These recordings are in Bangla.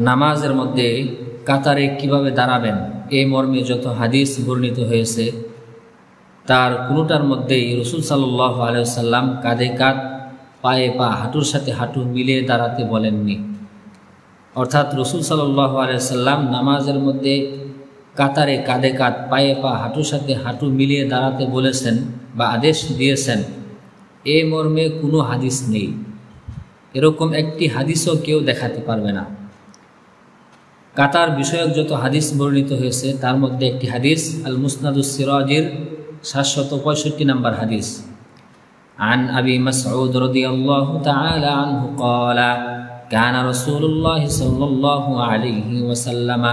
নামাজের মধ্যে কাতারে কিভাবে দাঁড়াবেন এই মর্মে যত হাদিস বর্ণিত হয়েছে তার কোনোটার মধ্যেই রসুল সাল্লাল্লাহু আলাইহি ওয়াসাল্লাম কাঁধে কাঁধ পায়ে পা হাঁটুর সাথে হাঁটু মিলিয়ে দাঁড়াতে বলেননি। অর্থাৎ রসুল সাল্লাল্লাহু আলাইহি ওয়াসাল্লাম নামাজের মধ্যে কাতারে কাঁধে কাঁধ পায়ে পা হাঁটুর সাথে হাঁটু মিলিয়ে দাঁড়াতে বলেছেন বা আদেশ দিয়েছেন এই মর্মে কোনো হাদিস নেই। এরকম একটি হাদিসও কেউ দেখাতে পারবে না। কাতার বিষয়ক যত হাদিস বর্ণিত হয়েছে তার মধ্যে একটি হাদিস আল মুসনাদুস সিরাজির 765 নম্বর হাদিস। عن أبي مسعود رضي الله تعالى عنه قال كان رسول الله صلى الله عليه وسلم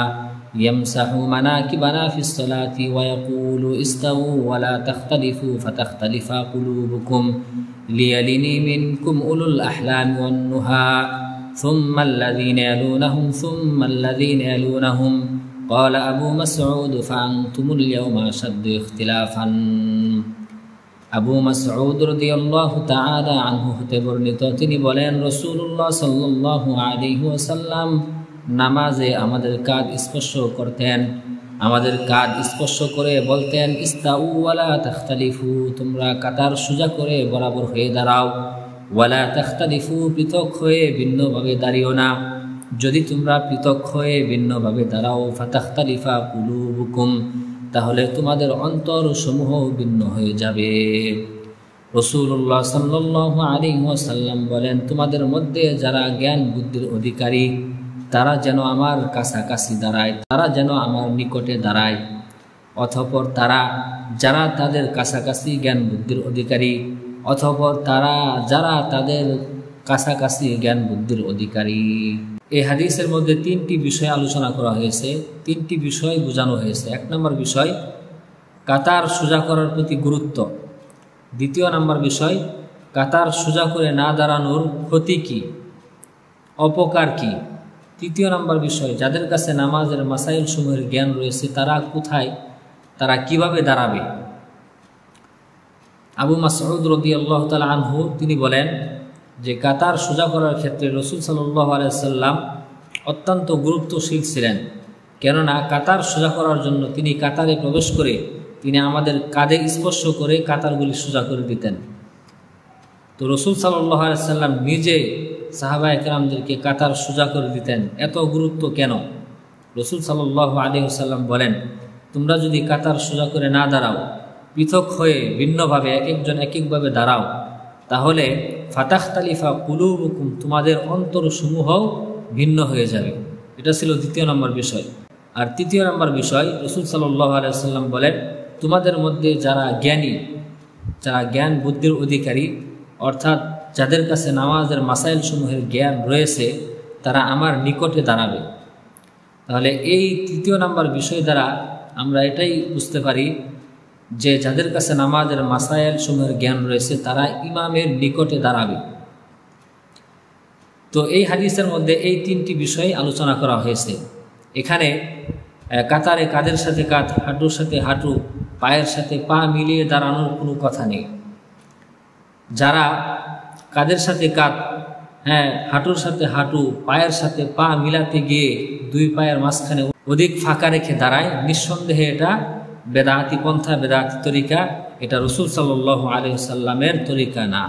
يمسح مناكبنا في الصلاة ويقول استووا ولا تختلفوا فتختلف قلوبكم ليلني منكم أولو الأحلام والنهى ثم الذين يلونهم ثم الذين يلونهم قال أبو مسعود فأنتم اليوم أشد اختلافا। আবু মাসউদ রাদিয়াল্লাহু তাআলা আনহু হতে বর্ণিত, তিনি বলেন রাসূলুল্লাহ সাল্লাল্লাহু আলাইহি ওয়াসাল্লাম নামাজে আমাদের কাঁধ স্পর্শ করতেন, আমাদের কাঁধ স্পর্শ করে বলতেন ইস্তাউ ওয়ালা তাখতালিফু, তোমরা কাতার সোজা করে বরাবর হয়ে দাঁড়াও, ওয়ালা তাখতালিফু, পৃথক হয়ে ভিন্নভাবে দাঁড়িও না, যদি তোমরা পৃথক হয়ে ভিন্নভাবে দাঁড়াও ফাতাখতালিফা কুলুবুকুম, তাহলে তোমাদের অন্তর সমূহ ভিন্ন হয়ে যাবে। রাসূলুল্লাহ সাল্লাল্লাহু আলাইহি ওয়াসাল্লাম বলেন তোমাদের মধ্যে যারা জ্ঞান বুদ্ধির অধিকারী তারা যেন আমার কাছাকাছি দাঁড়ায়, তারা যেন আমার নিকটে দাঁড়ায়। অতঃপর তারা যারা তাদের কাছাকাছি জ্ঞান বুদ্ধির অধিকারী, অতঃপর তারা যারা তাদের কাছাকাছি জ্ঞান বুদ্ধির অধিকারী। এই হাদিসের মধ্যে তিনটি বিষয় আলোচনা করা হয়েছে, তিনটি বিষয় বোঝানো হয়েছে। এক নম্বর বিষয় কাতার সোজা করার প্রতি গুরুত্ব, দ্বিতীয় নম্বর বিষয় কাতার সোজা করে না দাঁড়ানোর ক্ষতি কী, অপকার কী, তৃতীয় নম্বর বিষয় যাদের কাছে নামাজের মাসাইল সমূহের জ্ঞান রয়েছে তারা কোথায়, তারা কিভাবে দাঁড়াবে। আবু মাসউদ রাদিয়াল্লাহু তাআলা আনহু তিনি বলেন যে কাতার সোজা করার ক্ষেত্রে রাসূল সাল্লাল্লাহু আলাইহি ওয়াসাল্লাম অত্যন্ত গুরুত্বশীল ছিলেন, কেননা কাতার সোজা করার জন্য তিনি কাতারে প্রবেশ করে তিনি আমাদের কাঁধে স্পর্শ করে কাতারগুলি সোজা করে দিতেন। তো রাসূল সাল্লাল্লাহু আলাইহি ওয়াসাল্লাম নিজে সাহাবায়ে কেরামদেরকে কাতার সোজা করে দিতেন। এত গুরুত্ব কেন? রাসূল সাল্লাল্লাহু আলাইহি ওয়াসাল্লাম বলেন তোমরা যদি কাতার সোজা করে না দাঁড়াও, পৃথক হয়ে ভিন্নভাবে এক একজন এক একভাবে দাঁড়াও, তাহলে ফাতাখতালিফা কুলুবুকুম, তোমাদের অন্তরসমূহ ভিন্ন হয়ে যাবে। এটা ছিল দ্বিতীয় নম্বর বিষয়। আর তৃতীয় নম্বর বিষয় রাসূল সাল্লাল্লাহু আলাইহি ওয়াসাল্লাম বলেন তোমাদের মধ্যে যারা জ্ঞানী, যারা জ্ঞান বুদ্ধির অধিকারী, অর্থাৎ যাদের কাছে নামাজের মাসাইল সমূহের জ্ঞান রয়েছে তারা আমার নিকটে দাঁড়াবে। তাহলে এই তৃতীয় নম্বর বিষয় দ্বারা আমরা এটাই বুঝতে পারি যে যাদের কাছে নামাজের মাসাইল সমূহের জ্ঞান রয়েছে তারা ইমামের নিকটে দাঁড়াবে। তো এই হাদিসের মধ্যে এই তিনটি বিষয় আলোচনা করা হয়েছে। এখানে কাতারে কাঁধের সাথে কাঁধ, হাঁটুর সাথে হাঁটু, পায়ের সাথে পা মিলিয়ে দাঁড়ানোর কোনো কথা নেই। যারা কাঁধের সাথে কাঁধ, হাঁটুর সাথে হাঁটু, পায়ের সাথে পা মিলাতে গিয়ে দুই পায়ের মাঝখানে অধিক ফাঁকা রেখে দাঁড়ায়, নিঃসন্দেহে এটা বেদাতি পন্থা, বেদাতি তরিকা, এটা রাসূল সাল্লাল্লাহু আলাইহি ওয়াসাল্লামের তরিকা না।